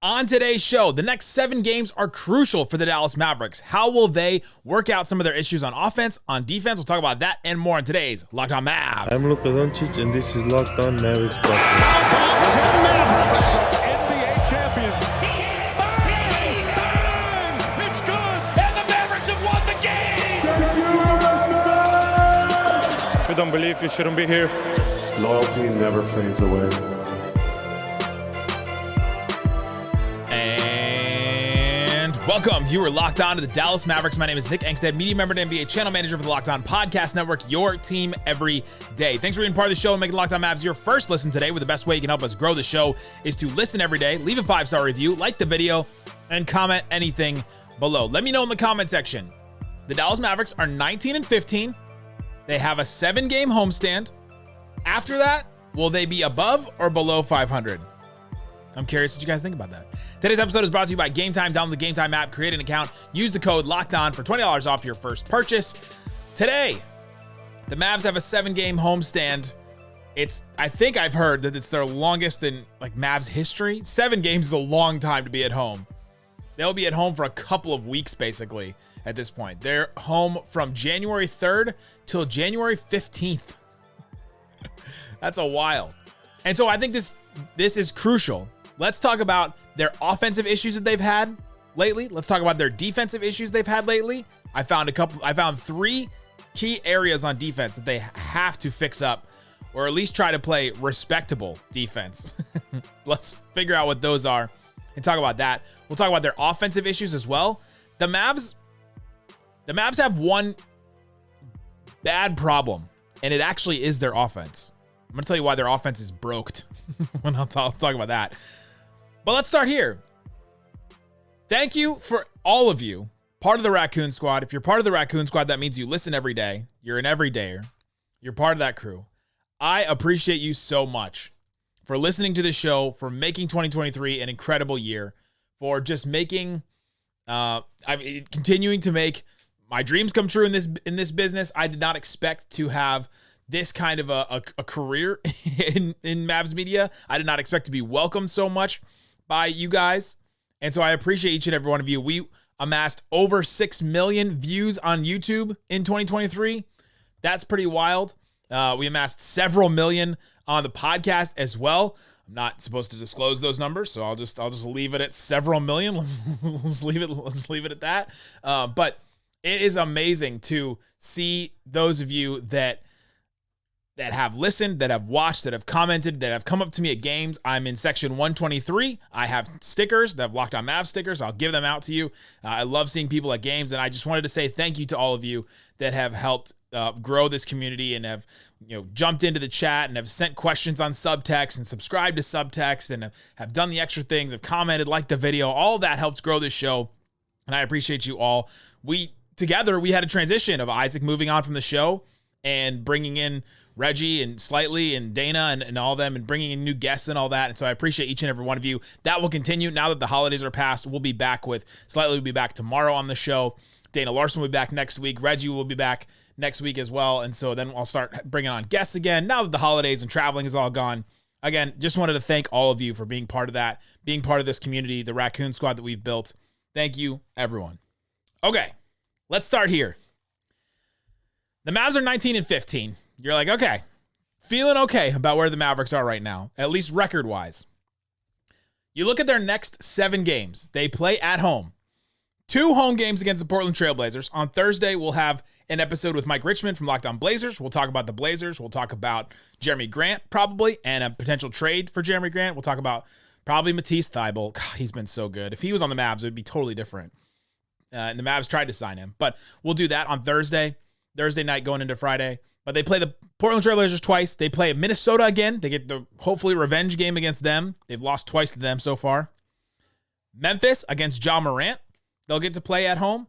On today's show, the next 7 games are crucial for the Dallas Mavericks. How will they work out some of their issues on offense, on defense? We'll talk about that and more in today's Locked On Mavs. I'm Luka Doncic, and this is Locked On Mavericks. How about 10 Mavericks? NBA champions. Bang! Bang! It's good! And the Mavericks have won the game! If you don't believe, you shouldn't be here. Loyalty never fades away. Welcome. You are locked on to the Dallas Mavericks. My name is Nick Angstadt, media member and NBA channel manager for the Locked On Podcast Network, your team every day. Thanks for being part of the show and making Locked On Mavs your first listen today, where the best way you can help us grow the show is to listen every day, leave a 5-star review, like the video, and comment anything below. Let me know in the comment section. The Dallas Mavericks are 19-15. They have a 7-game homestand. After that, will they be above or below 500? I'm curious what you guys think about that. Today's episode is brought to you by Game Time. Download the Game Time app, create an account, use the code LOCKEDON for $20 off your first purchase. Today, the Mavs have a 7-game homestand. I think I've heard that it's their longest in Mavs history. 7 games is a long time to be at home. They'll be at home for a couple of weeks, basically, at this point. They're home from January 3rd till January 15th. That's a while. And so I think this is crucial. Let's talk about their offensive issues that they've had lately. Let's talk about their defensive issues they've had lately. I found 3 key areas on defense that they have to fix up, or at least try to play respectable defense. Let's figure out what those are and talk about that. We'll talk about their offensive issues as well. The Mavs have one bad problem, and it actually is their offense. I'm going to tell you why their offense is broked when I'll talk about that. But let's start here. Thank you for all of you, part of the Raccoon Squad. If you're part of the Raccoon Squad, that means you listen every day. You're an everydayer. You're part of that crew. I appreciate you so much for listening to the show, for making 2023 an incredible year, for just making, continuing to make my dreams come true in this business. I did not expect to have this kind of a career in Mavs media. I did not expect to be welcomed so much by you guys. And so I appreciate each and every one of you. We amassed over 6 million views on YouTube in 2023. That's pretty wild. We amassed several million on the podcast as well. I'm not supposed to disclose those numbers, so I'll just leave it at several million. Let's leave it at that. But it is amazing to see those of you that have listened, that have watched, that have commented, that have come up to me at games. I'm in section 123. I have stickers that have Locked On Mavs stickers. I'll give them out to you. I love seeing people at games, and I just wanted to say thank you to all of you that have helped grow this community and have jumped into the chat and have sent questions on subtext and subscribed to subtext and have done the extra things, have commented, liked the video. All that helps grow this show, and I appreciate you all. Together, we had a transition of Isaac moving on from the show and bringing in Reggie and Slightly and Dana and all them, and bringing in new guests and all that. And so I appreciate each and every one of you. That will continue now that the holidays are past. We'll be back with Slightly will be back tomorrow on the show. Dana Larson will be back next week. Reggie will be back next week as well. And so then I'll start bringing on guests again now that the holidays and traveling is all gone. Again, just wanted to thank all of you for being part of that, being part of this community, the Raccoon Squad that we've built. Thank you, everyone. Okay, let's start here. The Mavs are 19-15. You're like, okay, feeling okay about where the Mavericks are right now, at least record-wise. You look at their next 7 games. They play at home. 2 home games against the Portland Trailblazers. On Thursday, we'll have an episode with Mike Richmond from Locked On Blazers. We'll talk about the Blazers. We'll talk about Jeremy Grant, probably, and a potential trade for Jeremy Grant. We'll talk about probably Matisse Thybulle. God, he's been so good. If he was on the Mavs, it would be totally different. And the Mavs tried to sign him. But we'll do that on Thursday night going into Friday. But they play the Portland Trailblazers twice. They play Minnesota again. They get the hopefully revenge game against them. They've lost twice to them so far. Memphis against Ja Morant. They'll get to play at home.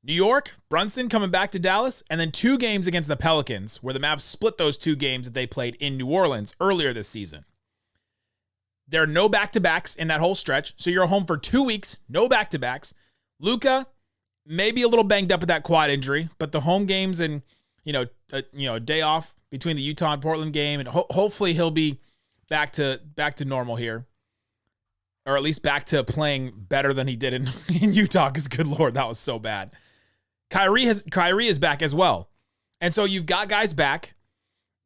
New York, Brunson coming back to Dallas. And then 2 games against the Pelicans, where the Mavs split those 2 games that they played in New Orleans earlier this season. There are no back-to-backs in that whole stretch. So you're home for 2 weeks, no back-to-backs. Luka, maybe a little banged up with that quad injury, but the home games and a day off between the Utah and Portland game, and hopefully he'll be back to normal here. or at least back to playing better than he did in Utah, because good Lord, that was so bad. Kyrie is back as well. And so you've got guys back,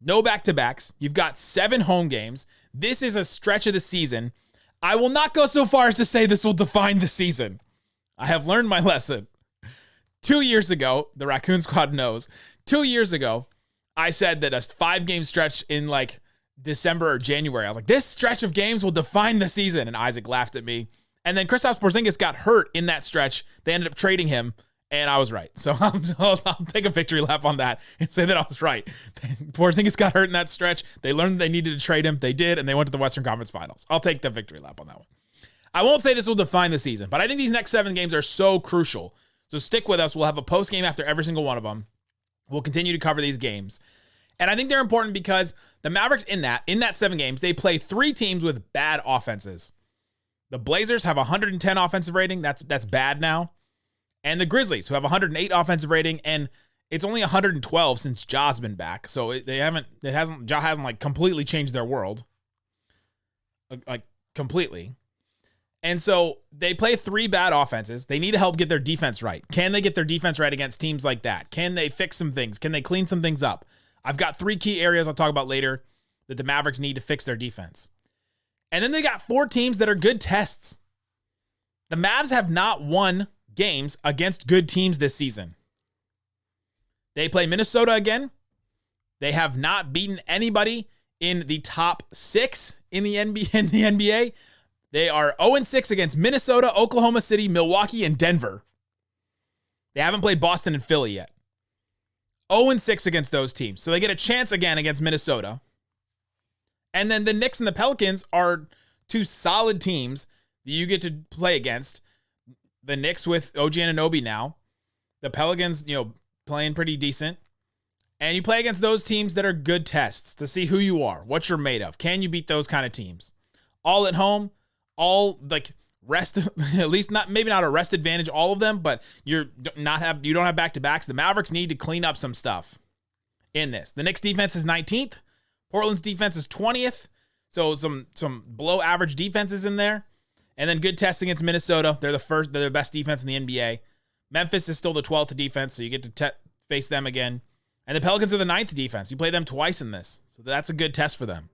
no back-to-backs. You've got 7 home games. This is a stretch of the season. I will not go so far as to say this will define the season. I have learned my lesson. 2 years ago, the Raccoon Squad knows, 2 years ago, I said that a 5-game stretch in like December or January, I was like, this stretch of games will define the season. And Isaac laughed at me. And then Kristaps Porzingis got hurt in that stretch. They ended up trading him, and I was right. So I'll take a victory lap on that and say that I was right. Porzingis got hurt in that stretch. They learned they needed to trade him. They did, and they went to the Western Conference Finals. I'll take the victory lap on that one. I won't say this will define the season, but I think these next 7 games are so crucial. So stick with us. We'll have a post game after every single one of them. We'll continue to cover these games. And I think they're important because the Mavericks in that 7 games, they play 3 teams with bad offenses. The Blazers have 110 offensive rating. That's bad now. And the Grizzlies, who have 108 offensive rating, and it's only 112 since Ja's been back. So Ja hasn't like completely changed their world. Like completely. And so they play 3 bad offenses. They need to help get their defense right. Can they get their defense right against teams like that? Can they fix some things? Can they clean some things up? I've got 3 key areas I'll talk about later that the Mavericks need to fix their defense. And then they got 4 teams that are good tests. The Mavs have not won games against good teams this season. They play Minnesota again. They have not beaten anybody in the top 6 in the NBA. They are 0-6 against Minnesota, Oklahoma City, Milwaukee, and Denver. They haven't played Boston and Philly yet. 0-6 against those teams. So they get a chance again against Minnesota. And then the Knicks and the Pelicans are 2 solid teams that you get to play against. The Knicks with OG Anunoby now. The Pelicans, playing pretty decent. And you play against those teams that are good tests to see who you are, what you're made of. Can you beat those kind of teams? All at home, all like rest, at least maybe not a rest advantage, all of them, but you don't have back-to-backs. The Mavericks need to clean up some stuff in this. The Knicks defense is 19th. Portland's defense is 20th. So some below average defenses in there. And then good tests against Minnesota. They're the best defense in the NBA. Memphis is still the 12th defense, so you get to face them again. And the Pelicans are the 9th defense. You play them twice in this. So that's a good test for them.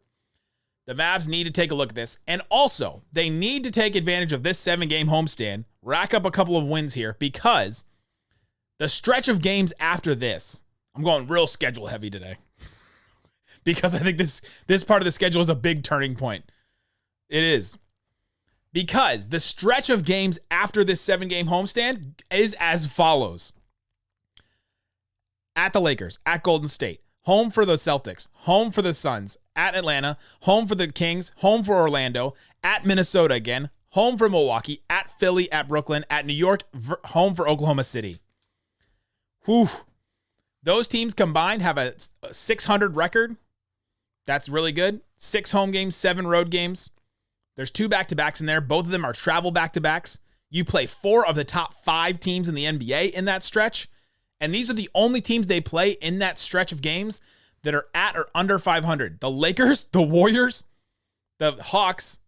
The Mavs need to take a look at this. And also, they need to take advantage of this 7-game homestand, rack up a couple of wins here, because the stretch of games after this, I'm going real schedule heavy today. Because I think this part of the schedule is a big turning point. It is. Because the stretch of games after this 7-game homestand is as follows. At the Lakers, at Golden State, home for the Celtics, home for the Suns, at Atlanta, home for the Kings, home for Orlando, at Minnesota again, home for Milwaukee, at Philly, at Brooklyn, at New York, home for Oklahoma City. Whew. Those teams combined have a 600 record. That's really good. 6 home games, 7 road games. There's 2 back-to-backs in there. Both of them are travel back-to-backs. You play 4 of the top 5 teams in the NBA in that stretch. And these are the only teams they play in that stretch of games that are at or under 500. The Lakers, the Warriors, the Hawks,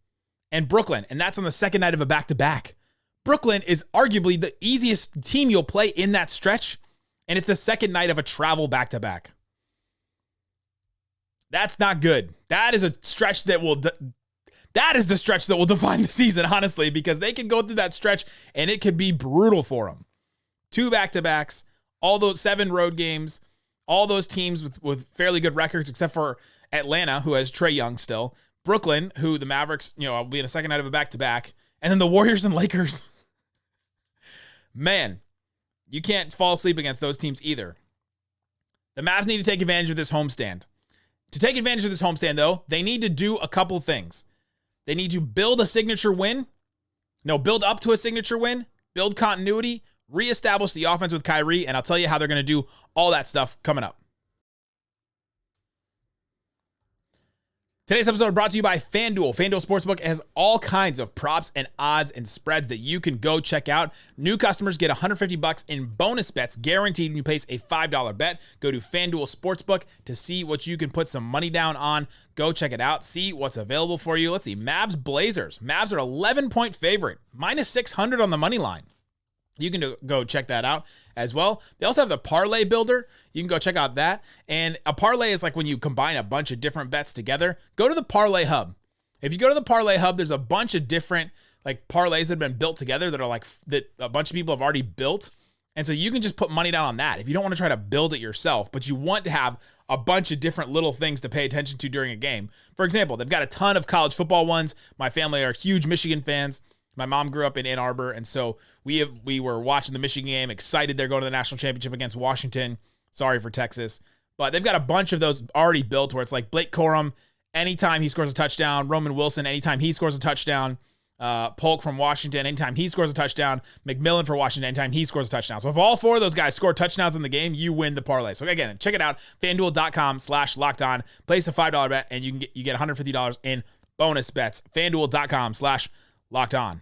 and Brooklyn. And that's on the second night of a back-to-back. Brooklyn is arguably the easiest team you'll play in that stretch. And it's the second night of a travel back-to-back. That's not good. That is a stretch that will... That is the stretch that will define the season, honestly, because they can go through that stretch and it could be brutal for them. 2 back-to-backs, all those 7 road games, all those teams with fairly good records, except for Atlanta, who has Trae Young still. Brooklyn, who the Mavericks, will be in a second night of a back-to-back. And then the Warriors and Lakers. Man, you can't fall asleep against those teams either. The Mavs need to take advantage of this homestand. To take advantage of this homestand, though, they need to do a couple things. They need to build a signature win. Build up to a signature win. Build continuity. Reestablish the offense with Kyrie. And I'll tell you how they're going to do all that stuff coming up. Today's episode brought to you by FanDuel. FanDuel Sportsbook has all kinds of props and odds and spreads that you can go check out. New customers get $150 in bonus bets guaranteed when you place a $5 bet. Go to FanDuel Sportsbook to see what you can put some money down on. Go check it out. See what's available for you. Let's see. Mavs Blazers. Mavs are 11-point favorite. Minus 600 on the money line. You can go check that out as well. They also have the parlay builder. You can go check out that. And a parlay is like when you combine a bunch of different bets together. Go to the parlay hub. If you go to the parlay hub, there's a bunch of different like parlays that have been built together that are like that a bunch of people have already built. And so you can just put money down on that. If you don't want to try to build it yourself, but you want to have a bunch of different little things to pay attention to during a game. For example, they've got a ton of college football ones. My family are huge Michigan fans. My mom grew up in Ann Arbor, and so we were watching the Michigan game, excited they're going to the national championship against Washington. Sorry for Texas. But they've got a bunch of those already built where it's like Blake Corum, anytime he scores a touchdown, Roman Wilson, anytime he scores a touchdown, Polk from Washington, anytime he scores a touchdown, McMillan for Washington, anytime he scores a touchdown. So if all four of those guys score touchdowns in the game, you win the parlay. So again, check it out, FanDuel.com/LockedOn. Place a $5 bet, and you get $150 in bonus bets. FanDuel.com/LockedOn.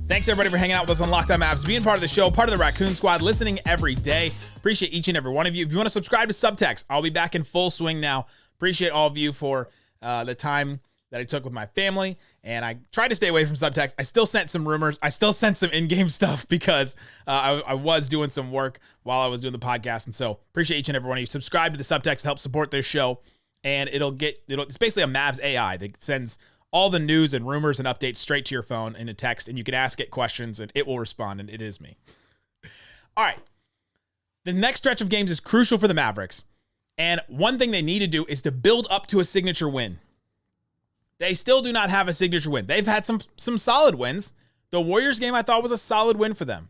Thanks, everybody, for hanging out with us on Locked On Mavs, being part of the show, part of the Raccoon Squad, listening every day. Appreciate each and every one of you. If you want to subscribe to Subtext, I'll be back in full swing now. Appreciate all of you for the time that I took with my family, and I tried to stay away from Subtext. I still sent some rumors. I still sent some in-game stuff because I was doing some work while I was doing the podcast, and so appreciate each and every one of you. Subscribe to the Subtext to help support this show, and it's basically a Mavs AI that sends all the news and rumors and updates straight to your phone in a text, and you can ask it questions, and it will respond, and it is me. All right. The next stretch of games is crucial for the Mavericks, and one thing they need to do is to build up to a signature win. They still do not have a signature win. They've had some solid wins. The Warriors game, I thought, was a solid win for them.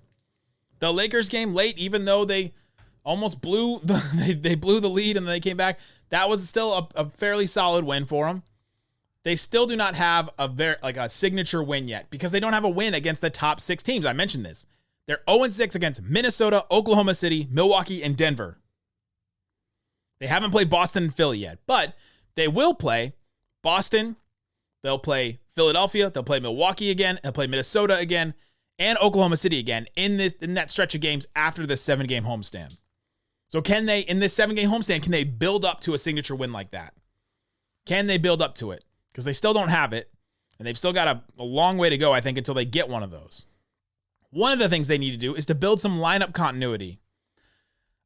The Lakers game late, even though they almost blew they blew the lead and then they came back, that was still a fairly solid win for them. They still do not have a signature win yet because they don't have a win against the top 6 teams. I mentioned this. They're 0-6 against Minnesota, Oklahoma City, Milwaukee, and Denver. They haven't played Boston and Philly yet, but they will play Boston. They'll play Philadelphia. They'll play Milwaukee again. They'll play Minnesota again and Oklahoma City again in that stretch of games after this 7-game homestand. So can they, in this 7-game homestand, can they build up to a signature win like that? Can they build up to it? Because they still don't have it, and they've still got a long way to go, I think, until they get one of those. One of the things they need to do is to build some lineup continuity.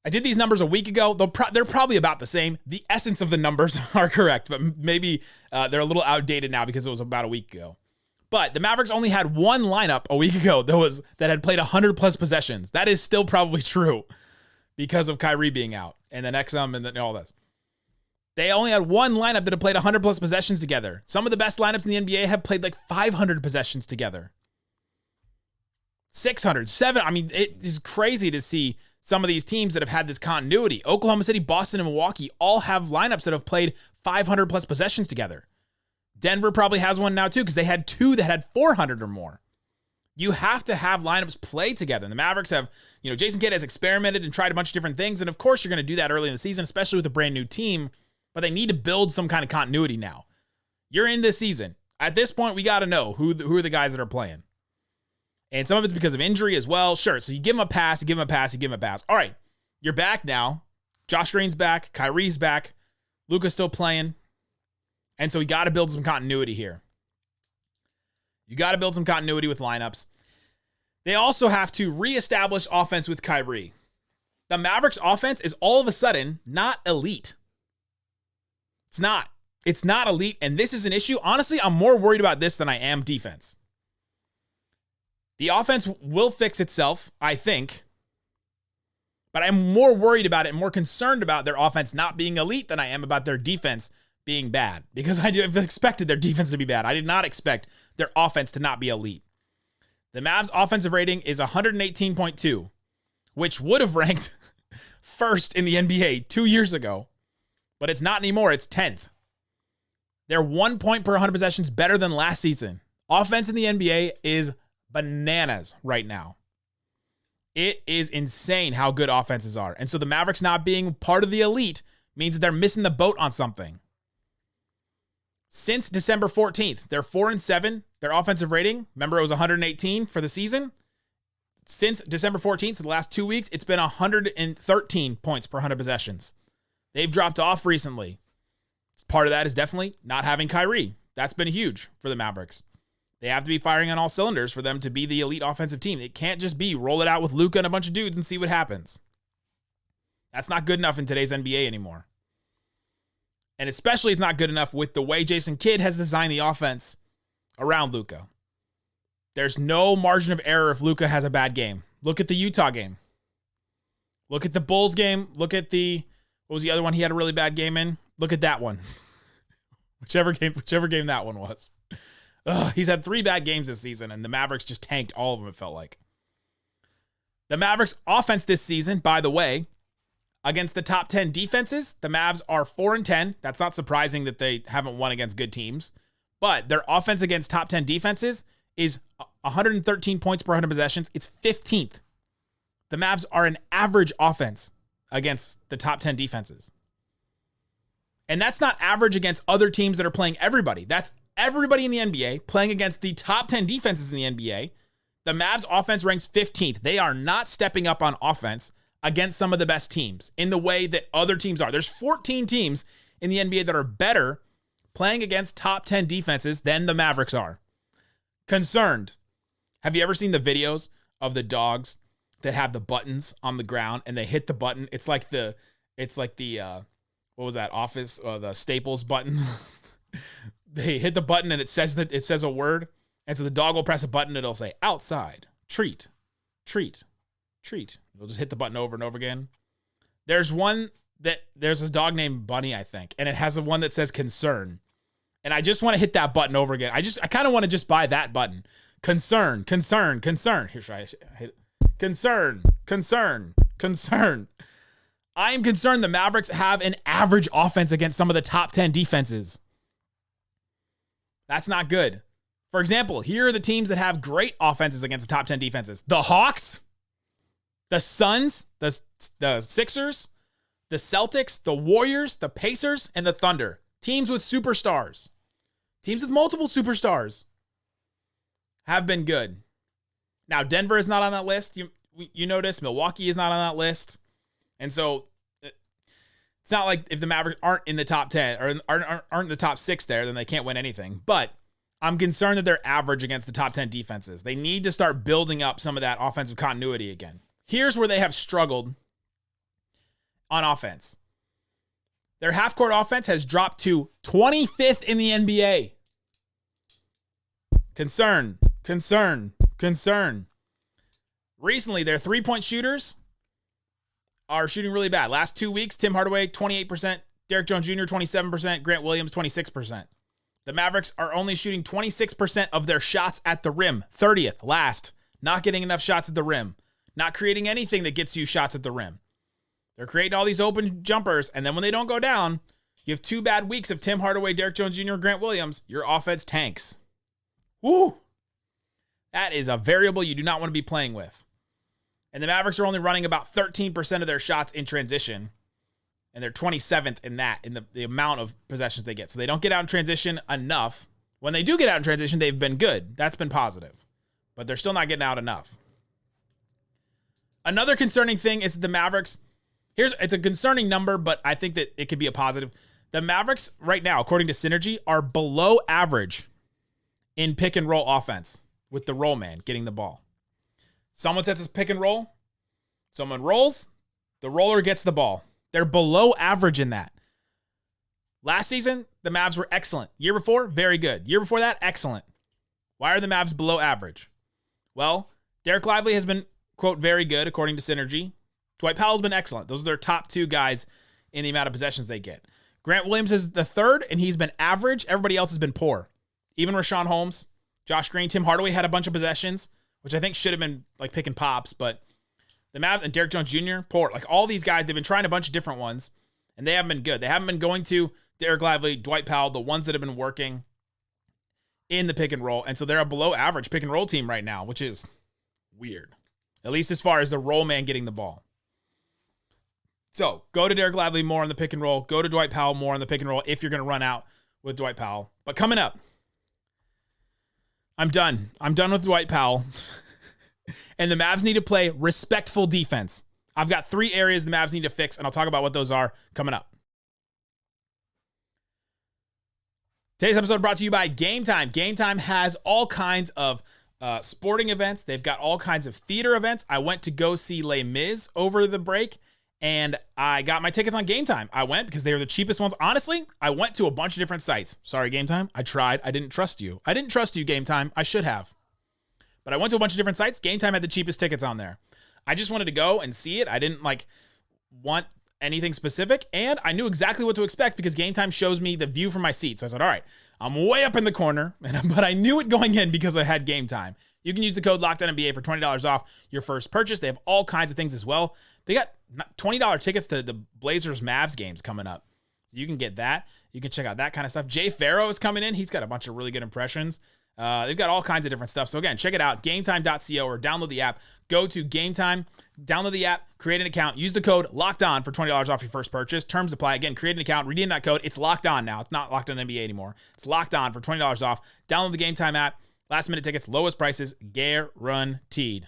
I did these numbers a week ago. They're probably about the same. The essence of the numbers are correct, but maybe they're a little outdated now because it was about a week ago. But the Mavericks only had one lineup a week ago that had played 100-plus possessions. That is still probably true because of Kyrie being out, and then Exum and then all this. They only had one lineup that had played 100-plus possessions together. Some of the best lineups in the NBA have played like 500 possessions together. 600, 700. I mean, it is crazy to see some of these teams that have had this continuity. Oklahoma City, Boston, and Milwaukee all have lineups that have played 500-plus possessions together. Denver probably has one now too because they had 2 that had 400 or more. You have to have lineups play together. And the Mavericks have, Jason Kidd has experimented and tried a bunch of different things. And of course, you're going to do that early in the season, especially with a brand new team. But they need to build some kind of continuity now. You're in this season. At this point, we got to know who are the guys that are playing. And some of it's because of injury as well. Sure, so you give them a pass, you give them a pass, you give them a pass. All right, you're back now. Josh Green's back. Kyrie's back. Luka's still playing. And so we got to build some continuity here. You got to build some continuity with lineups. They also have to reestablish offense with Kyrie. The Mavericks offense is all of a sudden not elite. It's not. It's not elite, and this is an issue. Honestly, I'm more worried about this than I am defense. The offense will fix itself, I think, but I'm more worried about it and more concerned about their offense not being elite than I am about their defense being bad, because I have expected their defense to be bad. I did not expect their offense to not be elite. The Mavs' offensive rating is 118.2, which would have ranked first in the NBA 2 years ago. But it's not anymore. It's 10th. They're 1 point per 100 possessions better than last season. Offense in the NBA is bananas right now. It is insane how good offenses are. And so the Mavericks not being part of the elite means they're missing the boat on something. Since December 14th, they're 4-7. Their offensive rating, remember it was 118 for the season? Since December 14th, so the last 2 weeks, it's been 113 points per 100 possessions. They've dropped off recently. Part of that is definitely not having Kyrie. That's been huge for the Mavericks. They have to be firing on all cylinders for them to be the elite offensive team. It can't just be roll it out with Luka and a bunch of dudes and see what happens. That's not good enough in today's NBA anymore. And especially it's not good enough with the way Jason Kidd has designed the offense around Luka. There's no margin of error if Luka has a bad game. Look at the Utah game. Look at the Bulls game. Look at what was the other one he had a really bad game in? Look at that one. whichever game that one was. He's had 3 bad games this season, and the Mavericks just tanked all of them, it felt like. The Mavericks offense this season, by the way, against the top 10 defenses, the Mavs are 4-10. That's not surprising that they haven't won against good teams. But their offense against top 10 defenses is 113 points per 100 possessions. It's 15th. The Mavs are an average offense against the top 10 defenses. And that's not average against other teams that are playing everybody. That's everybody in the NBA playing against the top 10 defenses in the NBA. The Mavs offense ranks 15th. They are not stepping up on offense against some of the best teams in the way that other teams are. There's 14 teams in the NBA that are better playing against top 10 defenses than the Mavericks are. Concerned. Have you ever seen the videos of the dogs that have the buttons on the ground and they hit the button? It's like the what was that? Office, the Staples button. They hit the button and it says a word. And so the dog will press a button and it'll say outside, treat, treat, treat. It'll just hit the button over and over again. There's this dog named Bunny, I think, and it has a one that says concern. And I just want to hit that button over again. I kind of want to just buy that button. Concern, concern, concern. Here, should I hit concern, concern, concern. I am concerned the Mavericks have an average offense against some of the top 10 defenses. That's not good. For example, here are the teams that have great offenses against the top 10 defenses. The Hawks, the Suns, the Sixers, the Celtics, the Warriors, the Pacers, and the Thunder. Teams with superstars. Teams with multiple superstars have been good. Now, Denver is not on that list. You notice Milwaukee is not on that list. And so it's not like if the Mavericks aren't in the top 10 or aren't in the top 6 there, then they can't win anything. But I'm concerned that they're average against the top 10 defenses. They need to start building up some of that offensive continuity again. Here's where they have struggled on offense. Their half-court offense has dropped to 25th in the NBA. Concern, concern, concern. Recently, their three-point shooters are shooting really bad. Last 2 weeks, Tim Hardaway, 28%, Derrick Jones Jr., 27%, Grant Williams, 26%. The Mavericks are only shooting 26% of their shots at the rim. 30th, last. Not getting enough shots at the rim. Not creating anything that gets you shots at the rim. They're creating all these open jumpers, and then when they don't go down, you have 2 bad weeks of Tim Hardaway, Derrick Jones Jr., Grant Williams. Your offense tanks. Woo! That is a variable you do not want to be playing with. And the Mavericks are only running about 13% of their shots in transition. And they're 27th in that, in the amount of possessions they get. So they don't get out in transition enough. When they do get out in transition, they've been good. That's been positive. But they're still not getting out enough. Another concerning thing is the Mavericks. It's a concerning number, but I think that it could be a positive. The Mavericks right now, according to Synergy, are below average in pick and roll offense with the roll man getting the ball. Someone sets a pick and roll. Someone rolls. The roller gets the ball. They're below average in that. Last season, the Mavs were excellent. Year before, very good. Year before that, excellent. Why are the Mavs below average? Well, Derek Lively has been, quote, very good, according to Synergy. Dwight Powell's been excellent. Those are their top 2 guys in the amount of possessions they get. Grant Williams is the 3rd, and he's been average. Everybody else has been poor. Even Rashawn Holmes, Josh Green, Tim Hardaway had a bunch of possessions, which I think should have been like picking pops, but the Mavs and Derrick Jones Jr., poor. Like all these guys, they've been trying a bunch of different ones, and they haven't been good. They haven't been going to Derek Lively, Dwight Powell, the ones that have been working in the pick and roll. And so they're a below average pick and roll team right now, which is weird. at least as far as the roll man getting the ball. So go to Derek Lively more on the pick and roll. Go to Dwight Powell more on the pick and roll if you're going to run out with Dwight Powell. But coming up, I'm done. I'm done with Dwight Powell. And the Mavs need to play respectful defense. I've got 3 areas the Mavs need to fix, and I'll talk about what those are coming up. Today's episode brought to you by Game Time. Game Time has all kinds of sporting events. They've got all kinds of theater events. I went to go see Les Mis over the break, and I got my tickets on Game Time. I went because they were the cheapest ones. Honestly, I went to a bunch of different sites. Sorry, Game Time. I tried. I didn't trust you. I didn't trust you, Game Time. I should have. But I went to a bunch of different sites. Game Time had the cheapest tickets on there. I just wanted to go and see it. I didn't want anything specific, and I knew exactly what to expect because Game Time shows me the view from my seat. So I said, all right, I'm way up in the corner, but I knew it going in because I had Game Time. You can use the code LOCKEDONNBA for $20 off your first purchase. They have all kinds of things as well. They got $20 tickets to the Blazers Mavs games coming up. So you can get that. You can check out that kind of stuff. Jay Farrow is coming in. He's got a bunch of really good impressions. They've got all kinds of different stuff. So again, check it out, gametime.co, or download the app. Go to Game Time, download the app, create an account, use the code LOCKEDON for $20 off your first purchase. Terms apply. Again, create an account, redeem that code. It's Locked On now. It's not Locked On NBA anymore. It's Locked On for $20 off. Download the Game Time app. Last minute tickets, lowest prices, guaranteed.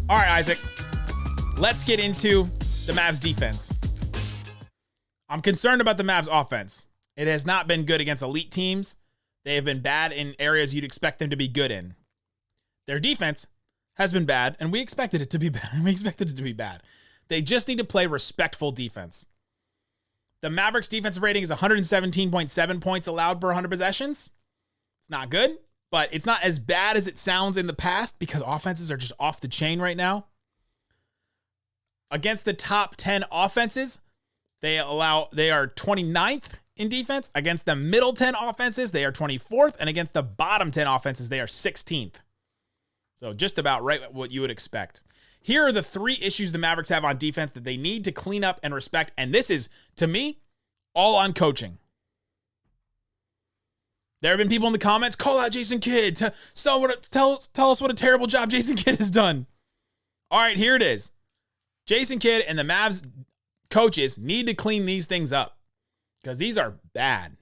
All right, Isaac, let's get into the Mavs defense. I'm concerned about the Mavs offense. It has not been good against elite teams. They have been bad in areas you'd expect them to be good in. Their defense has been bad, and we expected it to be bad. They just need to play respectful defense. The Mavericks defensive rating is 117.7 points allowed per 100 possessions. It's not good, but it's not as bad as it sounds in the past because offenses are just off the chain right now. Against the top 10 offenses, they are 29th in defense. Against the middle 10 offenses, they are 24th. And against the bottom 10 offenses, they are 16th. So just about right what you would expect. Here are the 3 issues the Mavericks have on defense that they need to clean up and respect. And this is, to me, all on coaching. There have been people in the comments, call out Jason Kidd. Tell us what a terrible job Jason Kidd has done. All right, here it is. Jason Kidd and the Mavs coaches need to clean these things up because these are bad.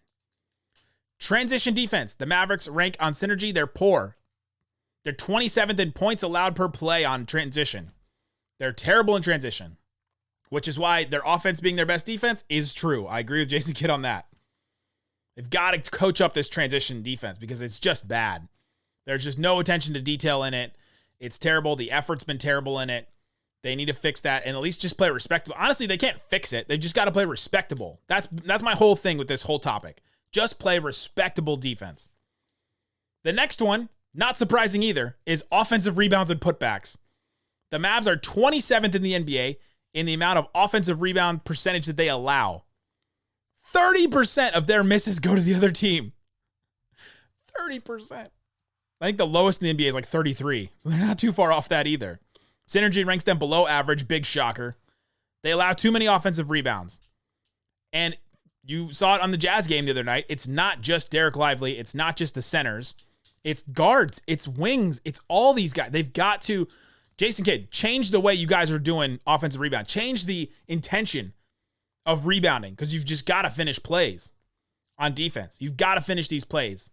Transition defense. The Mavericks rank on synergy. They're poor. They're 27th in points allowed per play on transition. They're terrible in transition, which is why their offense being their best defense is true. I agree with Jason Kidd on that. They've got to coach up this transition defense because it's just bad. There's just no attention to detail in it. It's terrible. The effort's been terrible in it. They need to fix that and at least just play respectable. Honestly, they can't fix it. They've just got to play respectable. That's my whole thing with this whole topic. Just play respectable defense. The next one, not surprising either, is offensive rebounds and putbacks. The Mavs are 27th in the NBA in the amount of offensive rebound percentage that they allow. 30% of their misses go to the other team. 30%. I think the lowest in the NBA is like 33. So they're not too far off that either. Synergy ranks them below average. Big shocker. They allow too many offensive rebounds. And you saw it on the Jazz game the other night. It's not just Derek Lively. It's not just the centers. It's guards. It's wings. It's all these guys. They've got to, Jason Kidd, change the way you guys are doing offensive rebound. Change the intention of rebounding because you've just got to finish plays on defense. You've got to finish these plays.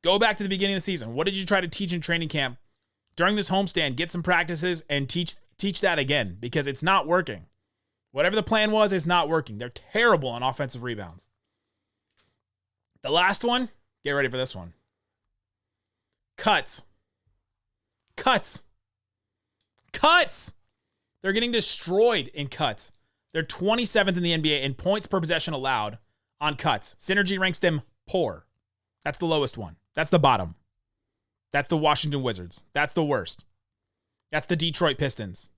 Go back to the beginning of the season. What did you try to teach in training camp? During this homestand, get some practices and teach that again because it's not working. Whatever the plan was, it's not working. They're terrible on offensive rebounds. The last one, get ready for this one. Cuts. They're getting destroyed in cuts. They're 27th in the NBA in points per possession allowed on cuts. Synergy ranks them poor. That's the lowest one. That's the bottom. That's the Washington Wizards. That's the worst. That's the Detroit Pistons.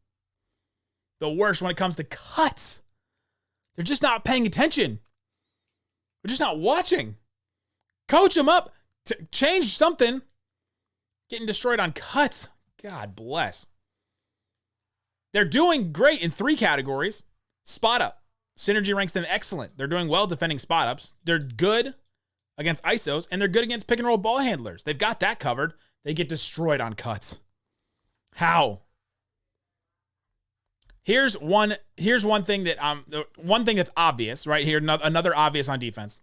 The worst when it comes to cuts. They're just not paying attention. They're just not watching. Coach them up. Change something. Getting destroyed on cuts. God bless. They're doing great in 3 categories. Spot up. Synergy ranks them excellent. They're doing well defending spot ups. They're good against ISOs, and they're good against pick and roll ball handlers. They've got that covered. They get destroyed on cuts. How? Here's one thing that's obvious right here. Another obvious on defense.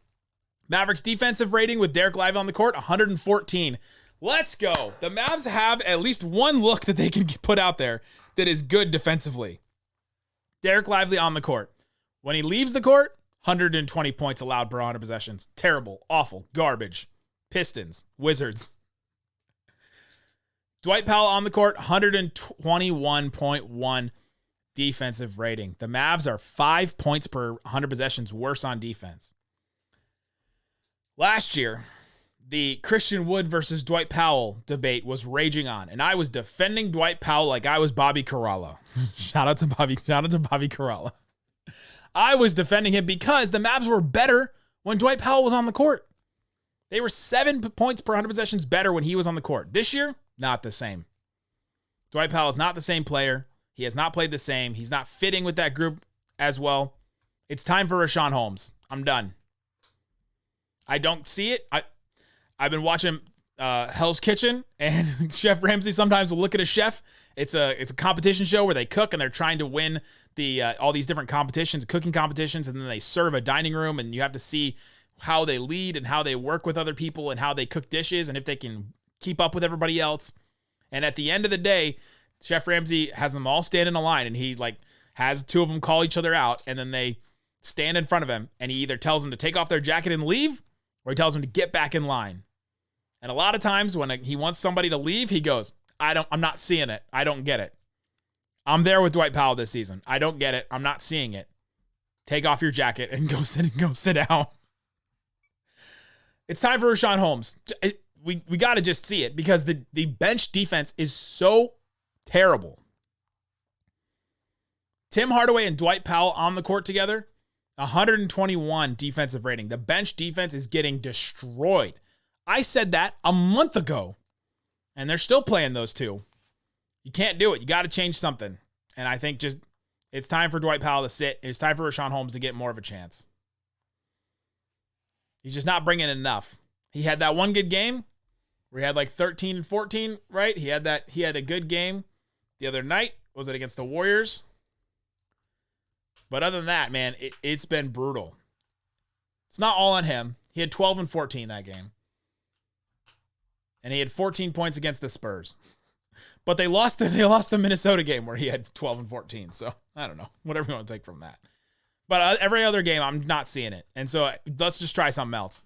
Mavericks defensive rating with Dereck Lively on the court, 114. Let's go. The Mavs have at least one look that they can put out there that is good defensively. Dereck Lively on the court. When he leaves the court, 120 points allowed per 100 possessions. Terrible, awful, garbage. Pistons, Wizards. Dwight Powell on the court, 121.1 defensive rating. The Mavs are 5 points per 100 possessions worse on defense. Last year, the Christian Wood versus Dwight Powell debate was raging on, and I was defending Dwight Powell like I was Bobby Carralla. Shout out to Bobby Carralla. I was defending him because the Mavs were better when Dwight Powell was on the court. They were 7 points per 100 possessions better when he was on the court. This year, not the same. Dwight Powell is not the same player. He has not played the same. He's not fitting with that group as well. It's time for Richaun Holmes. I'm done. I don't see it. I've been watching Hell's Kitchen, and Chef Ramsay sometimes will look at a chef. It's a competition show where they cook and they're trying to win the all these different competitions, cooking competitions, and then they serve a dining room, and you have to see how they lead and how they work with other people and how they cook dishes and if they can keep up with everybody else. And at the end of the day, Chef Ramsay has them all stand in a line, and he has two of them call each other out, and then they stand in front of him, and he either tells them to take off their jacket and leave, or he tells them to get back in line. And a lot of times when he wants somebody to leave, he goes, I'm not seeing it. I don't get it. I'm there with Dwight Powell this season. I don't get it. I'm not seeing it. Take off your jacket and go sit down. It's time for Richaun Holmes. We got to just see it because the bench defense is so terrible. Tim Hardaway and Dwight Powell on the court together, 121 defensive rating. The bench defense is getting destroyed. I said that a month ago, and they're still playing those two. You can't do it. You got to change something. And I think it's time for Dwight Powell to sit. It's time for Richaun Holmes to get more of a chance. He's just not bringing enough. He had that one good game where he had 13 and 14, right? He had a good game the other night. Was it against the Warriors? But other than that, man, it's been brutal. It's not all on him. He had 12 and 14 that game. And he had 14 points against the Spurs. But they lost the Minnesota game where he had 12 and 14. So, I don't know. Whatever you want to take from that. But every other game, I'm not seeing it. And so, let's just try something else.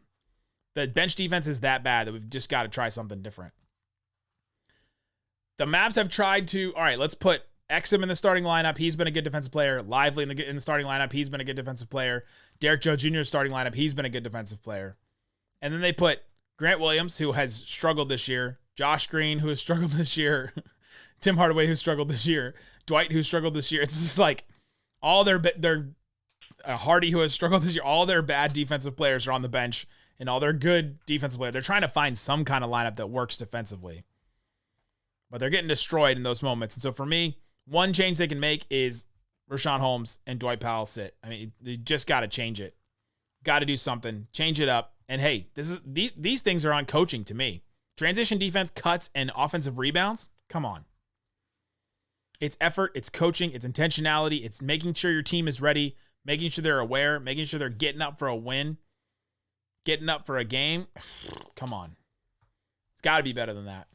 The bench defense is that bad that we've just got to try something different. The Mavs have tried to, all right, let's put Exum in the starting lineup. He's been a good defensive player. Lively in the starting lineup. He's been a good defensive player. Derrick Joe Jr.'s starting lineup. He's been a good defensive player. And then they put Grant Williams, who has struggled this year. Josh Green, who has struggled this year. Tim Hardaway, who struggled this year. Dwight, who struggled this year. It's just all their Hardy, who has struggled this year. All their bad defensive players are on the bench, and all their good defensive players. They're trying to find some kind of lineup that works defensively. But they're getting destroyed in those moments. And so for me, one change they can make is Richaun Holmes and Dwight Powell sit. I mean, they just got to change it. Got to do something. Change it up. And hey, these things are on coaching to me. Transition defense, cuts, and offensive rebounds. Come on. It's effort, it's coaching, it's intentionality, it's making sure your team is ready, making sure they're aware, making sure they're getting up for a win, getting up for a game. Come on. It's got to be better than that.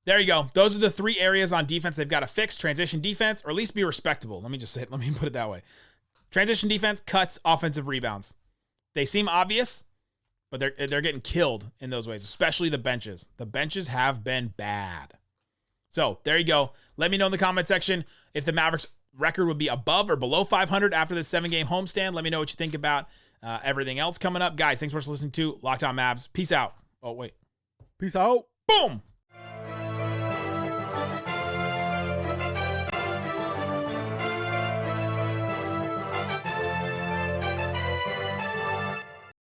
There you go. Those are the three areas on defense they've got to fix. Transition defense, or at least be respectable. Let me put it that way. Transition defense, cuts, offensive rebounds. They seem obvious, but they're getting killed in those ways, especially the benches. The benches have been bad. So there you go. Let me know in the comment section if the Mavericks record would be above or below 500 after this 7-game homestand. Let me know what you think about everything else coming up. Guys, thanks so much for listening to Locked On Mavs. Peace out. Oh, wait. Peace out. Boom.